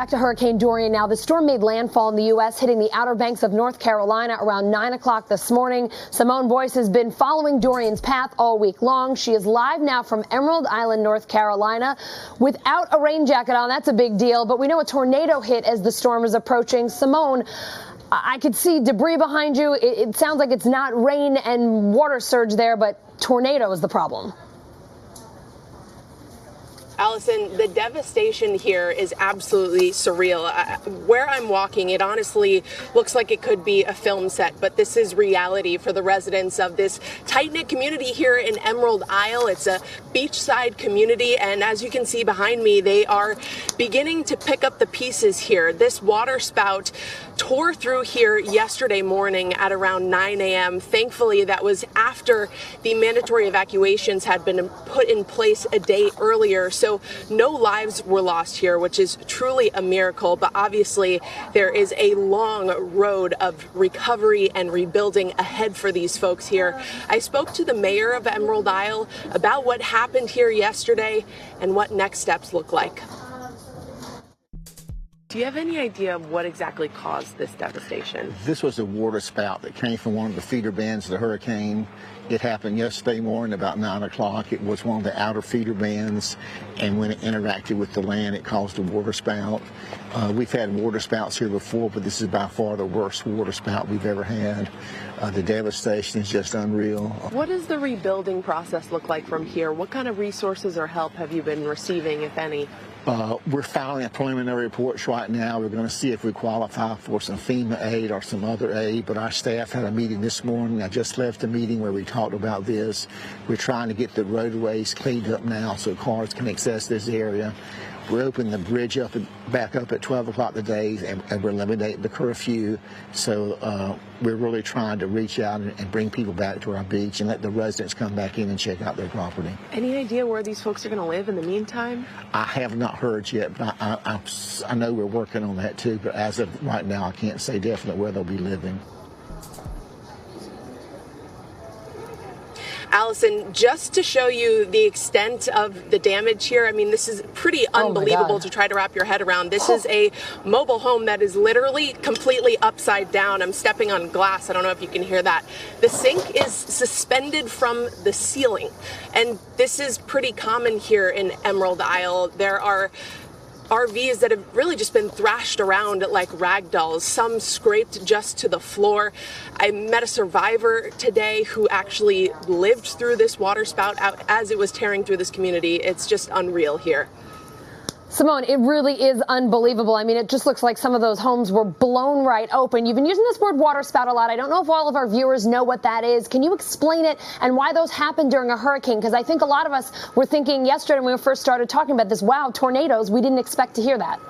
back to Hurricane Dorian now. The storm made landfall in the U.S., hitting the Outer Banks of North Carolina around 9 o'clock this morning. Simone Boyce has been following Dorian's path all week long. She is live now from Emerald Island, North Carolina, without a rain jacket on. That's a big deal. But we know a tornado hit as the storm is approaching. Simone, I could see debris behind you. It sounds like it's not rain and water surge there, but tornado is the problem. Allison, the devastation here is absolutely surreal. Where I'm walking, it honestly looks like it could be a film set, but this is reality for the residents of this tight-knit community here in Emerald Isle. It's a beachside community, and as you can see behind me, they are beginning to pick up the pieces here. This waterspout tore through here yesterday morning at around 9 a.m. Thankfully, that was after the mandatory evacuations had been put in place a day earlier. So no lives were lost here, which is truly a miracle. But obviously, there is a long road of recovery and rebuilding ahead for these folks here. I spoke to the mayor of Emerald Isle about what happened here yesterday and what next steps look like. Do you have any idea of what exactly caused this devastation? This was a water spout that came from one of the feeder bands of the hurricane. It happened yesterday morning about 9 o'clock. It was one of the outer feeder bands, and when it interacted with the land, it caused a water spout. We've had water spouts here before, but this is by far the worst water spout we've ever had. The devastation is just unreal. What does the rebuilding process look like from here? What kind of resources or help have you been receiving, if any? We're filing preliminary reports right now. We're going to see if we qualify for some FEMA aid or some other aid, but our staff had a meeting this morning. I just left a meeting where we talked about this. We're trying to get the roadways cleaned up now so cars can access this area. We're opening the bridge back up at 12 o'clock today, and we're eliminating the curfew. So we're really trying to reach out and bring people back to our beach and let the residents come back in and check out their property. Any idea where these folks are going to live in the meantime? I have not heard yet, but I know we're working on that too. But as of right now, I can't say definitely where they'll be living. Allison, just to show you the extent of the damage here, I mean, this is pretty unbelievable to try to wrap your head around. This is a mobile home that is literally completely upside down. I'm stepping on glass. I don't know if you can hear that. The sink is suspended from the ceiling, and this is pretty common here in Emerald Isle. There are RVs that have really just been thrashed around like rag dolls, some scraped just to the floor. I met a survivor today who actually lived through this waterspout as it was tearing through this community. It's just unreal here. Simone, it really is unbelievable. I mean, it just looks like some of those homes were blown right open. You've been using this word waterspout a lot. I don't know if all of our viewers know what that is. Can you explain it and why those happen during a hurricane? Because I think a lot of us were thinking yesterday when we first started talking about this, wow, tornadoes, we didn't expect to hear that.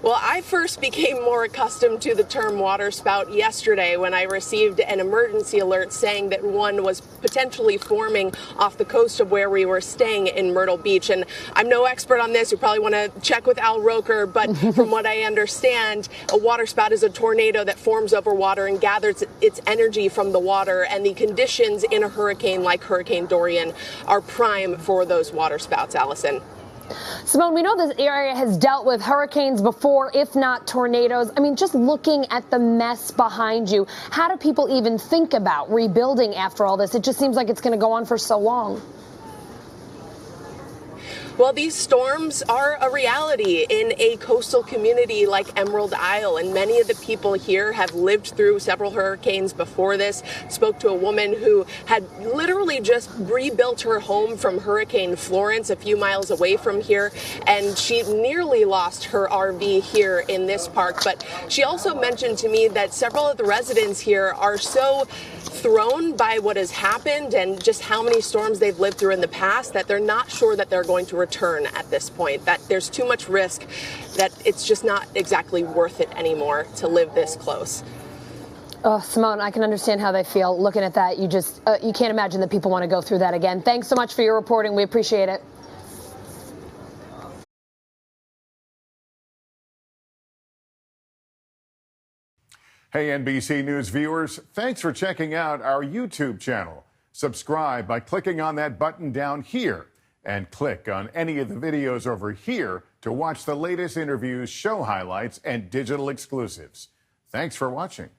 Well, I first became more accustomed to the term waterspout yesterday when I received an emergency alert saying that one was potentially forming off the coast of where we were staying in Myrtle Beach. And I'm no expert on this. You probably want to check with Al Roker. But from what I understand, a waterspout is a tornado that forms over water and gathers its energy from the water. And the conditions in a hurricane like Hurricane Dorian are prime for those waterspouts, Allison. Simone, we know this area has dealt with hurricanes before, if not tornadoes. I mean, just looking at the mess behind you, how do people even think about rebuilding after all this? It just seems like it's going to go on for so long. Well, these storms are a reality in a coastal community like Emerald Isle, and many of the people here have lived through several hurricanes before this. Spoke to a woman who had literally just rebuilt her home from Hurricane Florence a few miles away from here, and she nearly lost her RV here in this park. But she also mentioned to me that several of the residents here are so thrown by what has happened and just how many storms they've lived through in the past that they're not sure that they're going to return at this point, that there's too much risk, that it's just not exactly worth it anymore to live this close. Oh, Simone, I can understand how they feel looking at that. You can't imagine that people want to go through that again. Thanks so much for your reporting. We appreciate it. Hey, NBC News viewers, thanks for checking out our YouTube channel. Subscribe by clicking on that button down here. And click on any of the videos over here to watch the latest interviews, show highlights, and digital exclusives. Thanks for watching.